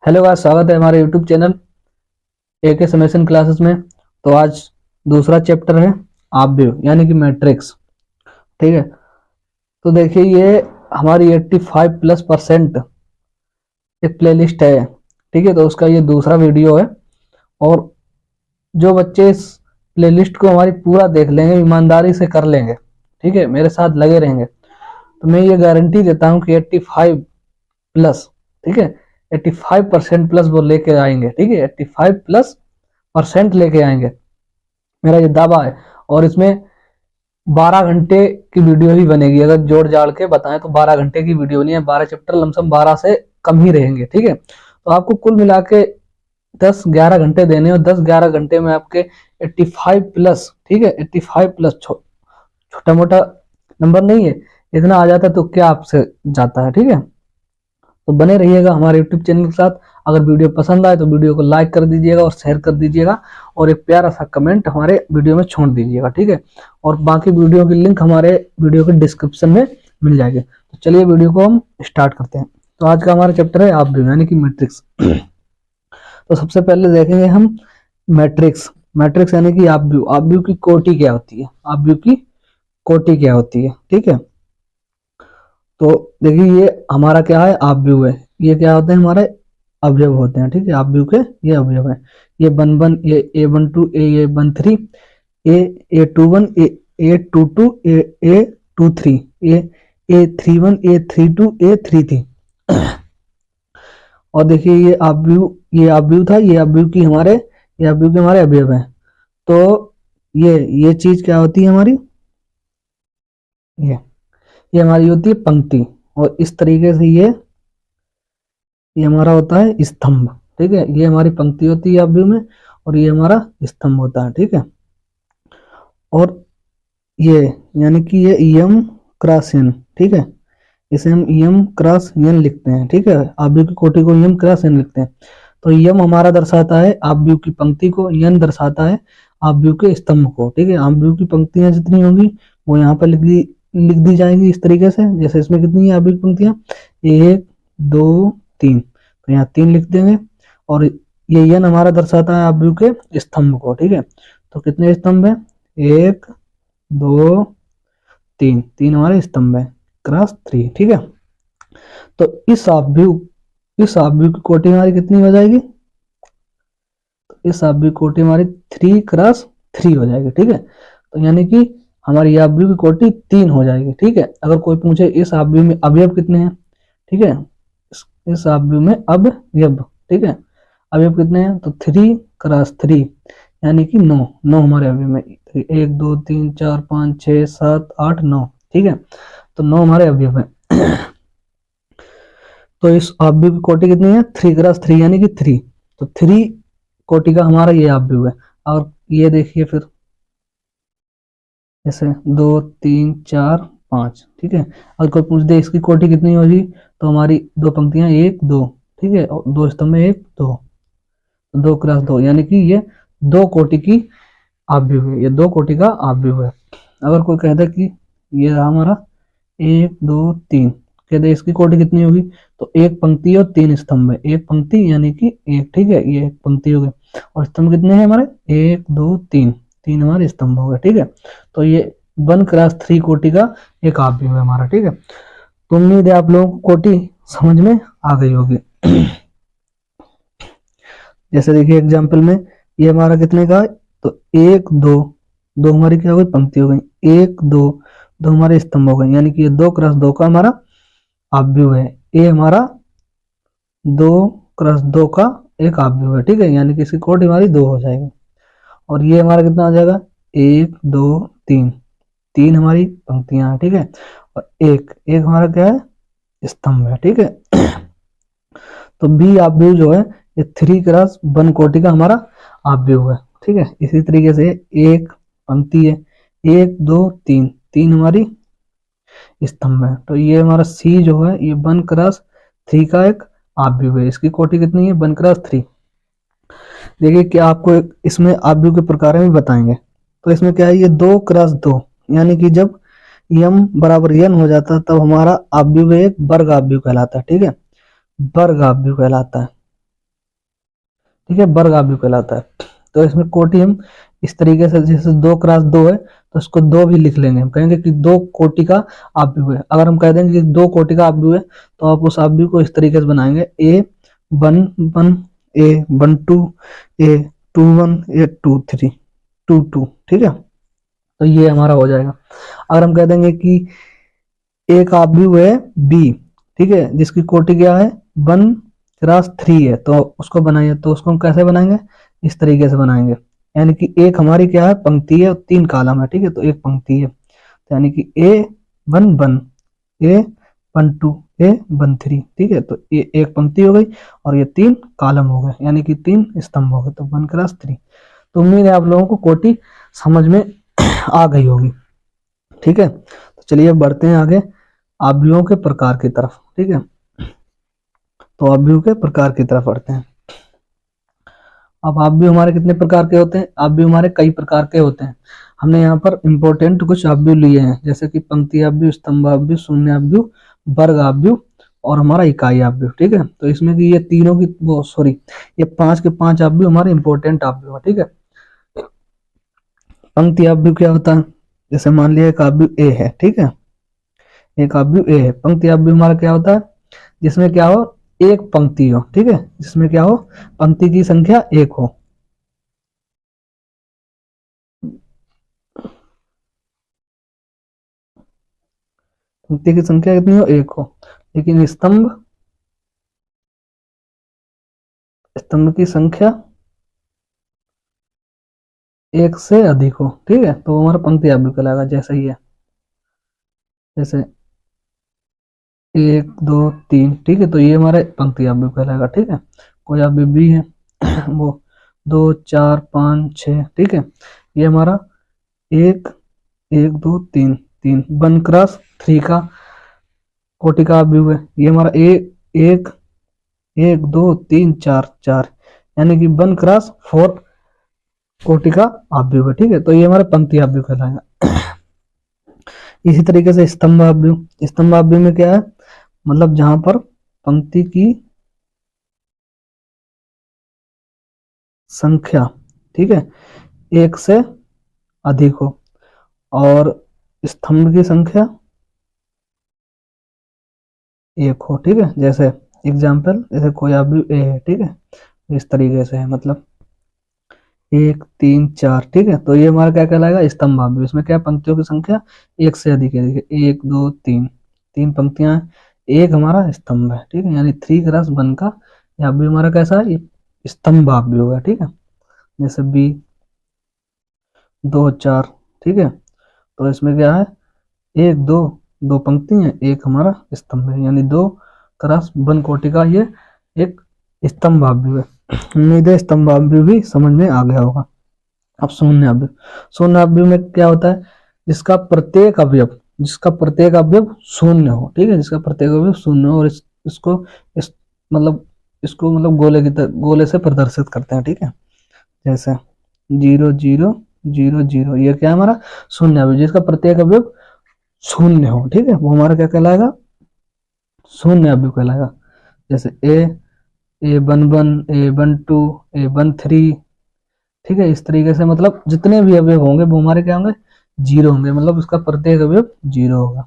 Hello guys, स्वागत है हमारे YouTube channel AK summation classes में। तो आज दूसरा चैप्टर है ऑब्वियव यानी कि मैट्रिक्स। ठीक है, तो देखिए ये हमारी 85+% एक प्लेलिस्ट है। ठीक है, तो उसका ये दूसरा वीडियो है। और जो बच्चे इस प्लेलिस्ट को हमारी पूरा देख लेंगे, ईमानदारी से कर लेंगे, ठीक है, मेरे साथ लगे रहेंगे, तो मैं ये गारंटी देता हूँ कि 85 प्लस, ठीक है, 85% प्लस वो लेके आएंगे। ठीक है, 85+% लेके आएंगे, मेरा ये दावा है। और इसमें 12 घंटे की वीडियो ही बनेगी। अगर जोड़ जाड़ के बताएं तो 12 घंटे की वीडियो नहीं है, 12 चैप्टर लमसम 12 से कम ही रहेंगे। ठीक है, तो आपको कुल मिला के 10-11 घंटे देने, और 10-11 घंटे में आपके 85 प्लस, ठीक है, 85 प्लस छोटा मोटा नंबर नहीं है, इतना आ जाता है तो क्या आपसे जाता है। ठीक है, तो बने रहिएगा हमारे यूट्यूब चैनल के साथ। अगर वीडियो पसंद आए तो वीडियो को लाइक कर दीजिएगा और शेयर कर दीजिएगा, और एक प्यारा सा कमेंट हमारे वीडियो में छोड़ दीजिएगा। ठीक है, और बाकी वीडियो की लिंक हमारे वीडियो के डिस्क्रिप्शन में मिल जाएगी। तो चलिए वीडियो को हम स्टार्ट करते हैं। तो आज का हमारा चैप्टर है ऑब्वियव यानी कि मैट्रिक्स। तो सबसे पहले देखेंगे हम मैट्रिक्स। मैट्रिक्स यानी कि ऑब्वियव। ऑब्वियव की कोटि क्या होती है? ऑब्वियव की कोटि क्या होती है? ठीक है, तो देखिए ये हमारा क्या है? ऑब्वियव है। ये क्या होते हैं? हमारे अवयव होते हैं। ठीक है, ऑब्वियव के ये अवयव है। ये 1 1, A 1 2, A 1 3, A 2 1, A 2 2, A 2 3, A 3 1, A 3 2, A 3 3। और देखिए ये ऑब्वियव था, ये ऑब्वियव की हमारे, ये ऑब्वियव के हमारे अवयव हैं। तो ये चीज क्या होती है हमारी? ये हमारी होती है पंक्ति। और इस तरीके से ये हमारा होता है स्तंभ। ठीक है, ये हमारी पंक्ति होती है ऑब्वियव में, और ये हमारा स्तंभ होता है। ठीक है, और ये यानी कि ये यम क्रॉस एन। ठीक है, इसे हम यम क्रॉस एन लिखते हैं। ठीक है, ऑब्वियव की कोटि को यम क्रॉस एन लिखते हैं। तो यम हमारा दर्शाता है ऑब्वियव की पंक्ति को, एन दर्शाता है ऑब्वियव के स्तंभ को। ठीक है, ऑब्वियव की पंक्तियां जितनी होंगी वो यहाँ पर लिख दी जाएंगी इस तरीके से। जैसे इसमें कितनी है ऑब्वियव की पंक्तियां? 1 2 3, तो यहाँ 3 लिख देंगे। और ये एन हमारा दर्शाता है ऑब्वियव के स्तंभ को। ठीक है, तो कितने स्तंभ है? 1 2 3, 3 हमारे स्तंभ है, क्रॉस 3। ठीक है, तो इस ऑब्वियव की कोटि हमारी कितनी हो जाएगी? तो इस ऑब्वियव की कोटि हमारी 3 क्रॉस 3 हो जाएगी। ठीक है, तो यानी कि हमारी ऑब्वियव की कोटि 3 हो जाएगी। ठीक है, अगर कोई पूछे इस ऑब्वियव में अवयव कितने हैं? ठीक है, इस ऑब्वियव में अवयव, ठीक है, अवयव कितने हैं? तो 3 क्रॉस 3 यानी कि 9 हमारे अवयव में। 1 2 3 4 5 6 7 8 9। ठीक है, तो 9 हमारे अवयव है। तो इस ऑब्वियव की कोटि कितनी है? 3 क्रॉस 3 यानी कि 3। तो 3 कोटि का हमारा ये ऑब्वियव है। और ये देखिए फिर जैसे 2 3 4 5। ठीक है, अगर कोई पूछ दे इसकी कोटि कितनी होगी, तो हमारी दो पंक्तियां 1 2। ठीक है, और 2 स्तंभ में 1 2, 2 क्रॉस 2 यानी कि ये 2 कोटि की ऑब्वियव है, ये 2 कोटि का ऑब्वियव है। अगर कोई कहता है कि ये रहा हमारा 1 2 3, कहते इसकी कोटि कितनी होगी, तो एक पंक्ति और 3 स्तंभ है। एक पंक्ति यानी कि 1। ठीक है, ये एक पंक्ति हो गई, और स्तंभ कितने हैं हमारे? 1 2 3, 3 हमारे स्तंभ हो गए। ठीक है, तो ये 1 क्रॉस 3 कोटि का एक ऑब्वियव है हमारा। ठीक है, तो उम्मीद है आप लोगों को कोटि समझ में आ गई होगी। जैसे देखिए एग्जाम्पल में ये हमारा कितने का है? तो 1 2, 2 हमारी क्या हो गई? पंक्ति हो गई। 1 2, 2 हमारे स्तंभ हो गए, यानी कि ये 2 क्रॉस 2 का हमारा ऑब्वियव है। ये हमारा 2 क्रॉस 2 का एक ऑब्वियव है। ठीक है, यानी कि इसकी कोटि हमारी 2 हो जाएगी। और ये हमारा कितना आ जाएगा? 1 2 3, 3 हमारी पंक्तियां हैं। ठीक है, और एक हमारा क्या है? स्तंभ है। ठीक है, तो बी ऑब्वियव जो है ये 3 क्रॉस 1 कोटि का हमारा ऑब्वियव है। ठीक है, इसी तरीके से एक पंक्ति है 1 2 3, 3 हमारी स्तंभ है। तो ये हमारा सी जो है ये 1 क्रॉस 3 का एक ऑब्वियव है। इसकी कोटि कितनी है? 1 क्रॉस 3। देखिए क्या आपको इसमें ऑब्वियव के प्रकार में बताएंगे। तो इसमें क्या है? ये 2 क्रॉस 2, यानी कि जब यम बराबर एन हो जाता है तब हमारा ऑब्वियव एक वर्ग ऑब्वियव कहलाता है। ठीक है, वर्ग ऑब्वियव कहलाता है। ठीक है, वर्ग आव्यूह कहलाता है। तो इसमें कोटि हम इस तरीके से, जैसे 2x2 है तो इसको 2 भी लिख लेंगे, हम कहेंगे कि 2 कोटि का आव्यूह है। अगर हम कह देंगे कि 2 कोटि का आव्यूह है तो आप उस आव्यूह को इस तरीके से बनाएंगे, A11 A12 A21 A23 22, ठीक है। तो ये हमारा हो जाएगा। अगर हम कह देंगे कि एक आव्यूह है B, ठीक है, जिसकी कोटि क्या है 1x3 है, तो उसको बनाइए। तो उसको हम कैसे बनाएंगे, इस तरीके से बनाएंगे, यानी कि एक हमारी क्या है पंक्ति है और 3 कॉलम है, ठीक है। तो एक पंक्ति है, तो यानी कि A11 A12 A13, ठीक है। तो ये एक पंक्ति हो गई और ये 3 कॉलम हो गए, यानी कि 3 स्तंभ हो गए, तो 1x3। तो उम्मीद है आप लोगों को कोटि समझ में आ गई होगी, ठीक है। तो चलिए बढ़ते हैं आगे आव्यूहों के प्रकार की तरफ, ठीक है। तो आव्यूह के प्रकार की तरफ बढ़ते हैं। अब आव्यूह हमारे कितने प्रकार के होते हैं, आव्यूह हमारे कई प्रकार के होते हैं। हमने यहाँ पर इंपॉर्टेंट कुछ आव्यूह लिए हैं, जैसे कि पंक्ति आव्यूह, स्तंभ आव्यूह, शून्य आव्यूह, वर्ग आव्यूह और हमारा इकाई आव्यूह, ठीक है। तो इसमें कि ये तीनों की ये 5 के 5 आव्यूह हमारे इंपॉर्टेंट आव्यूह है, ठीक है। पंक्ति आव्यूह क्या होता है, जैसे मान लिया एक आव्यूह ए है, ठीक है, एक आव्यूह ए है। पंक्ति आव्यूह हमारा क्या होता है, जिसमें क्या हो एक पंक्ति हो, ठीक है, जिसमें क्या हो पंक्ति की संख्या 1 हो। पंक्ति की संख्या कितनी हो 1 हो, लेकिन स्तंभ की संख्या 1 से अधिक हो, ठीक है। तो हमारा पंक्ति आव्यूह कहलाएगा। जैसे ही है, जैसे 1 2 3, ठीक है, तो ये हमारे पंक्ति आव्यूह कहलाएगा, ठीक है। कोई आव्यूह भी है वो 2 4 5 6, ठीक है, ये हमारा 1 1 2 3 3 1x3 का कोटि का आव्यूह है। ये हमारा 1 1 2 3 4 4, यानी कि 1x4 कोटि का आव्यूह है, ठीक है। तो ये हमारे पंक्ति आव्यूह कहलाएगा। इसी तरीके से स्तंभ आव्यूह, स्तंभ आव्यूह में क्या है, मतलब जहां पर पंक्ति की संख्या, ठीक है, 1 से अधिक हो और स्तंभ की संख्या 1 हो, ठीक है। जैसे एग्जाम्पल, जैसे कोई आव्यूह ए है, ठीक है, इस तरीके से है, मतलब 1 3 4, ठीक है। तो ये हमारा क्या कहलाएगा स्तंभ आव्यूह। इसमें क्या पंक्तियों की संख्या 1 से अधिक है, देखिए 1 2 3, 3 पंक्तियां हैं, एक हमारा स्तंभ है, ठीक है, यानी 3x1 का आव्यूह हमारा कैसा है, स्तंभ आव्यूह है, ठीक है। जैसे B 2 4, ठीक है, तो इसमें क्या है 1 2 2 पंक्ति है, एक हमारा स्तंभ है, यानी 2x1 कोटि का ये एक स्तंभ आव्यूह है। उम्मीद है स्तंभ आव्यूह भी समझ में आ गया होगा। अब शून्य आव्यूह, शून्य आव्यूह में क्या होता है, जिसका प्रत्येक अवयव शून्य हो, ठीक है, जिसका प्रत्येक अवयव शून्य हो और इसको गोले से प्रदर्शित करते हैं, ठीक है। जैसे 0 0 0 0, ये क्या है हमारा शून्य अवयव, जिसका प्रत्येक अवयव शून्य हो, ठीक है, वो हमारा क्या कहलाएगा शून्य अवयव कहलाएगा। जैसे A11 A12 A13, ठीक है, इस तरीके से मतलब जितने भी अवयव होंगे वो हमारे क्या होंगे 0 होंगे, मतलब उसका प्रत्येक अवयव 0 होगा।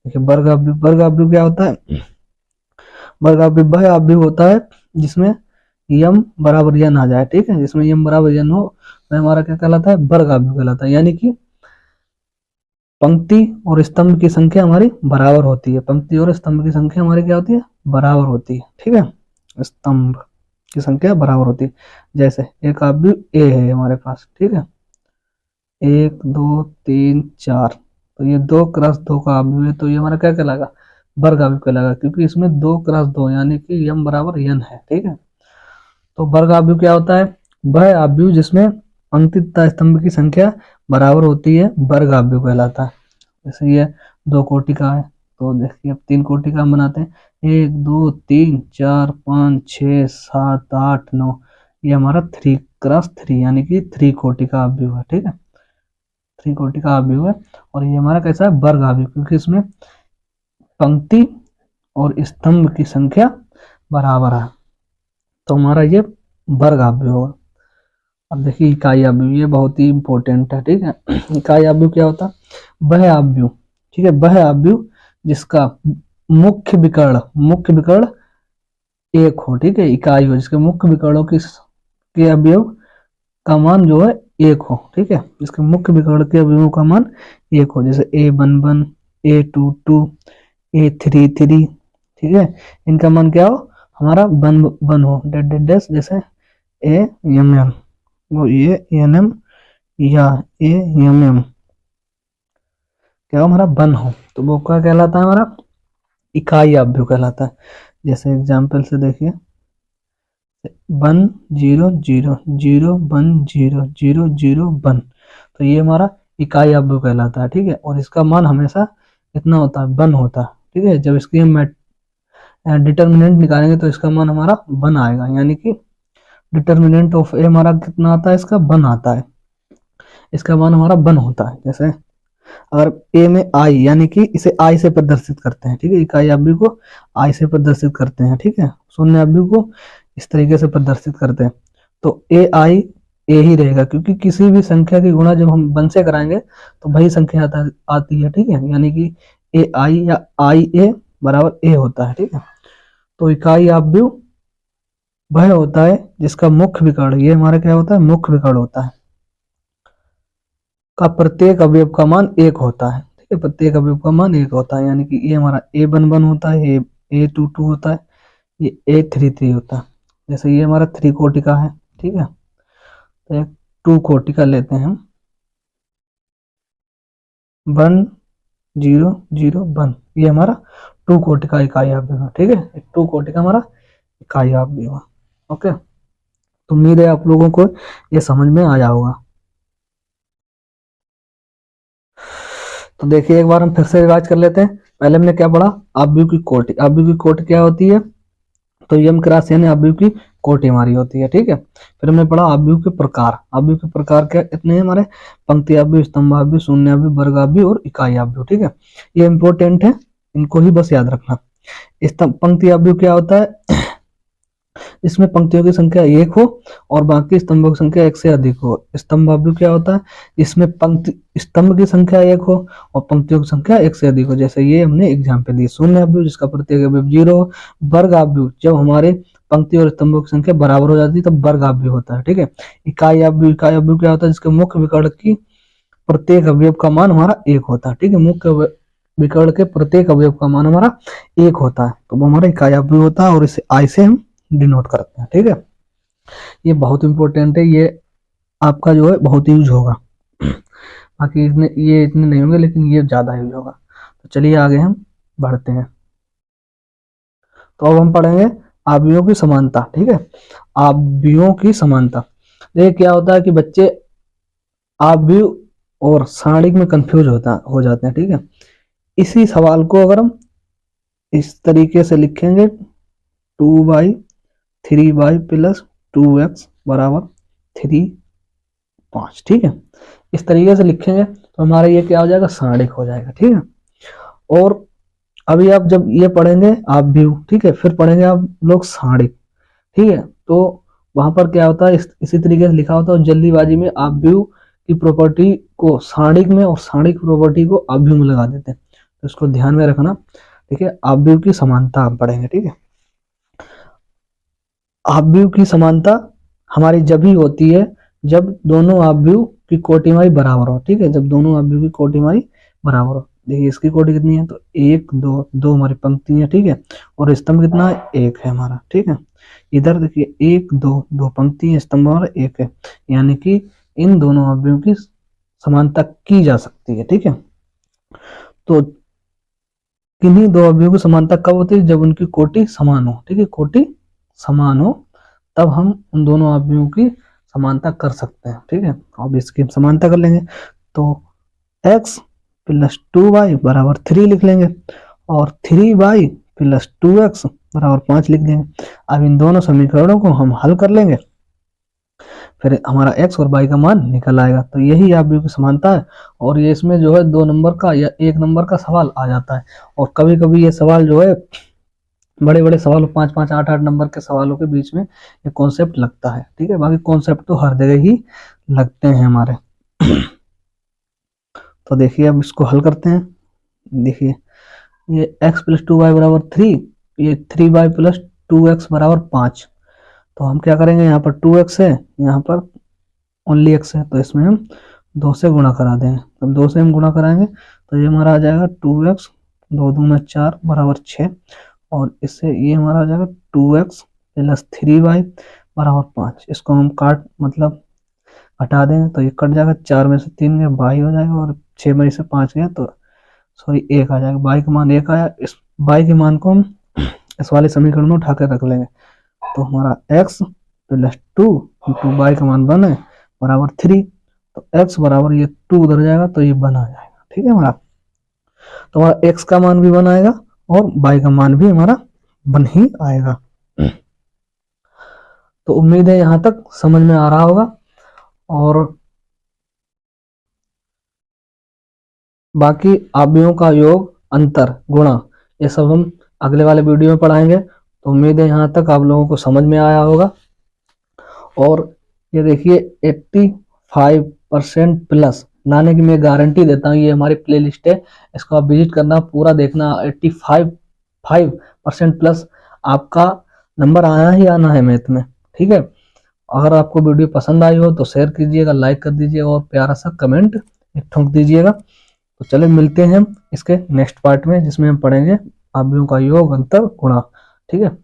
देखिए वर्ग आव्यूह क्या होता है, वर्ग आव्यूह वह आव्यूह होता है जिसमें यम बराबर यन आ जाए, ठीक है, जिसमें यम बराबर यन हो वह हमारा क्या कहलाता है वर्ग आव्यूह कहलाता है। यानी कि पंक्ति और स्तंभ की संख्या हमारी बराबर होती है, पंक्ति और स्तंभ की संख्या हमारी क्या होती है बराबर होती है, ठीक है, स्तंभ की संख्या बराबर होती है। जैसे एक आव्यूह ए है हमारे पास, ठीक है, 1 2 3 4, तो ये 2x2 का आव्यूह है, तो ये हमारा क्या कहलाएगा वर्ग आव्यूह कहलाएगा, क्योंकि इसमें 2x2 यानी कि यम बराबर यन है, ठीक है। तो वर्ग आव्यूह क्या होता है, वह आव्यूह जिसमें पंक्ति तथा स्तंभ की संख्या बराबर होती है वर्ग आव्यूह कहलाता है। जैसे ये 2 कोटि का है, तो देखिए अब 3 कोटि का हम बनाते हैं, 1 2 3 4 5 6 7 8 9, ये हमारा 3x3 यानी कि 3 कोटि का आव्यूह है, ठीक है, 3 कोटि का आव्यूह है। और ये हमारा कैसा है वर्ग आव्यूह, क्योंकि इसमें पंक्ति और स्तंभ की संख्या बराबर है। तो हमारा ये वर्ग अवयव होगा। अब देखिए इकाई अवयव, ये बहुत ही इंपॉर्टेंट है, ठीक है। इकाई अवयव क्या होता है? वह अवयव, ठीक है, वह अवयव जिसका मुख्य विकर्ण एक हो, ठीक है, इकाई हो, जिसके मुख्य विकर्णों के अवयव का मान जो है एक हो, ठीक है, जिसके मुख्य विकर्ण के अवयवों का मान एक हो, जैसे A11, A22, A33, ठीक है, इनका मान क्या हो? हमारा वन हो, डेट डेट डेस, जैसे AMM, वो ANM या AMM क्या हो? हमारा वन हो, तो वो क्या कहलाता है? हमारा इकाई अवयव कहलाता है। जैसे एग्जाम्पल से देखिए 1 0 0 0 1 0 0 0 1, तो ये हमारा इकाई अवयव कहलाता है, ठीक है, और इसका मान हमेशा कितना होता है? 1 होता है, ठीक है। जब इसकी हम डिटर्मिनेंट निकालेंगे तो इसका मान हमारा 1 आएगा, यानी कि डिटर्मिनेंट ऑफ ए हमारा कितना आता है? इसका 1 आता है, इसका मान हमारा 1 होता है। जैसे अगर ए में आई, यानी कि इसे आई से प्रदर्शित करते हैं, ठीक है, इकाई अवयव को आई से प्रदर्शित करते हैं, ठीक है, शून्य अवयव को इस तरीके से प्रदर्शित करते हैं, तो ए आई ए ही रहेगा, क्योंकि किसी भी संख्या की गुणा जब हम 1 से कराएंगे तो वही संख्या आती है, ठीक है, यानी कि ए आई या आई ए बराबर ए होता है, ठीक है। तो इकाई अवयव वह होता है जिसका मुख्य विकर्ण, ये हमारा क्या होता है? मुख्य विकर्ण होता है, का प्रत्येक अवयव का मान एक होता है, ठीक है, प्रत्येक अवयव का मान एक होता है, यानी कि ये हमारा A11 होता है, ये A22 होता है, ये A33 होता है। जैसे ये हमारा 3 कोटि का है, ठीक है, तो एक 2 कोटि का लेते हैं हम, 1 0 0 1, ये हमारा 2 कोटि का इकाई अवयव है, ठीक है, 2 कोटि का हमारा इकाई अवयव है। ओके, तो उम्मीद है आप लोगों को ये समझ में आया होगा। तो देखिए एक बार हम फिर से रिवाइज कर लेते हैं। पहले हमने क्या पढ़ा? अवयव की कोटि। अवयव की कोटि क्या होती है? तो यम क्रॉस यानी अवयव की कोटि हमारी होती है, ठीक है। फिर हमने पढ़ा अवयव के प्रकार। अवयव के प्रकार क्या कितने हैं हमारे? पंक्ति अवयव, स्तंभ अवयव, शून्य अवयव, वर्ग अवयव और इकाई अवयव, ठीक है। ये इंपॉर्टेंट है, इनको ही बस याद रखना। स्तंभ पंक्ति अवयव क्या होता है? इसमें पंक्तियों की संख्या 1 हो और बाकी स्तंभों की संख्या 1 से अधिक हो। स्तंभ अवयव क्या होता है? इसमें पंक्ति स्तंभ की संख्या 1 हो और पंक्तियों की संख्या 1 से अधिक हो। जैसे ये हमने एग्जाम्पल दी। शून्य अवयव जिसका प्रत्येक अवयव 0 हो। वर्ग अवयव जब हमारे पंक्ति और स्तंभों की संख्या बराबर हो जाती है तब वर्ग अवयव होता है, ठीक है। इकाई अवयव, इकाई अवयव क्या होता है? जिसके मुख्य विकर्ण की प्रत्येक अवयव का मान हमारा 1 होता है, ठीक है। मुख्य विकर्ण के प्रत्येक अवयव का मान हमारा 1 होता है, तो वो हमारा इकाई अवयव होता है और इसे आई से हम डिनोट करते हैं, ठीक है। ये बहुत इंपॉर्टेंट है, ये आपका जो है बहुत यूज होगा। बाकी ये इतने नहीं होंगे लेकिन ये ज्यादा यूज होगा। तो चलिए आगे हम बढ़ते हैं। तो अब हम पढ़ेंगे अवयवों की समानता, ठीक है। अवयवों की समानता, ये क्या होता है कि बच्चे अवयव और सारणिक में कंफ्यूज हो जाते हैं, ठीक है। इसी सवाल को अगर हम इस तरीके से लिखेंगे 2/3y प्लस 2x बराबर 5, ठीक है, इस तरीके से लिखेंगे तो हमारा ये क्या हो जाएगा? सारणिक हो जाएगा, ठीक है। और अभी आप जब ये पढ़ेंगे अवयव, ठीक है, फिर पढ़ेंगे आप लोग सारणिक, ठीक है, तो वहां पर क्या होता है? इसी तरीके से लिखा होता है। जल्दीबाजी में अवयव की प्रॉपर्टी को सारणिक में और सारणिक प्रॉपर्टी को अवयव में लगा देते हैं, तो इसको ध्यान में रखना, ठीक है। अवयव की समानता हम पढ़ेंगे, ठीक है। अवयव की समानता हमारी जब ही होती है जब दोनों अवयव की कोटि हमारी बराबर हो, ठीक है, जब दोनों अवयव की कोटि हमारी बराबर हो। देखिए इसकी कोटि कितनी है? तो 1 2 2 हमारी पंक्ति है, ठीक है, और स्तंभ कितना है? 1 है हमारा, ठीक है। इधर देखिए 1 2 2 पंक्ति है, स्तंभ हमारा 1 है, यानी कि इन दोनों अवयवों की समानता की जा सकती है, ठीक है। तो किन्हीं दो अवयवों की समानता कब होती है? जब उनकी कोटि समान हो, ठीक है, कोटि समान हो तब हम उन दोनों अवयवों की समानता कर सकते हैं, ठीक है। अब इसकी समानता कर लेंगे तो x प्लस 2y बराबर 3 लिख लेंगे और 3y प्लस 2x बराबर 5 लिख देंगे। अब इन दोनों समीकरणों को हम हल कर लेंगे, फिर हमारा x और y का मान निकल आएगा। तो यही अवयव की समानता है, और ये इसमें जो है 2 नंबर का या 1 नंबर का सवाल आ जाता है, और कभी कभी ये सवाल जो है बड़े बड़े सवालों 5-5 8-8 नंबर के सवालों के बीच में ये कॉन्सेप्ट लगता है। ठीक है, बाकी कॉन्सेप्ट तो हर जगह ही लगते हैं हमारे। तो देखिए अब इसको हल करते हैं। देखिए ये x प्लस 2y बराबर 3, ये 3y प्लस 2x बराबर 5। तो हम क्या करेंगे, यहाँ पर 2x है, यहाँ पर ओनली x है, तो इसमें हम 2 से गुणा करा देंगे। अब 2 से हम गुणा कराएंगे तो ये हमारा आ जाएगा 2x, 2 दूना 4 बराबर 6, और इससे ये हमारा आ जाएगा 2x प्लस 3y बराबर 5। इसको हम मतलब हटा देंगे तो ये कट जाएगा, 4 में से 3 गया बाई हो जाएगा, और 6 में से 5 गया तो सॉरी 1 आ जाएगा। बाई का मान 1 आया। इस बाई के मान को हम इस वाले समीकरण में उठा कर रख लेंगे, तो हमारा x प्लस 2 इंटू बाई का मान 1 है बराबर 3, तो x बराबर ये 2 उधर जाएगा तो ये 1 आ जाएगा। ठीक है हमारा, तो हमारा x का मान भी 1 आएगा और y का मान भी हमारा 1 ही आएगा। तो उम्मीद है यहां तक समझ में आ रहा होगा, और बाकी अवयवों का योग, अंतर, गुणा, ये सब हम अगले वाले वीडियो में पढ़ाएंगे। तो उम्मीद है यहाँ तक आप लोगों को समझ में आया होगा। और ये देखिए 85% प्लस लाने की मैं गारंटी देता हूँ। ये हमारी प्लेलिस्ट है, इसको आप विजिट करना, पूरा देखना। 85% प्लस आपका नंबर आना ही आना है मैथ में। ठीक है, अगर आपको वीडियो पसंद आई हो तो शेयर कीजिएगा, लाइक कर दीजिएगा और प्यारा सा कमेंट ठोक दीजिएगा। तो चले मिलते हैं इसके नेक्स्ट पार्ट में, जिसमें हम पढ़ेंगे अवयवों का योग, अंतर, गुणा। ठीक है।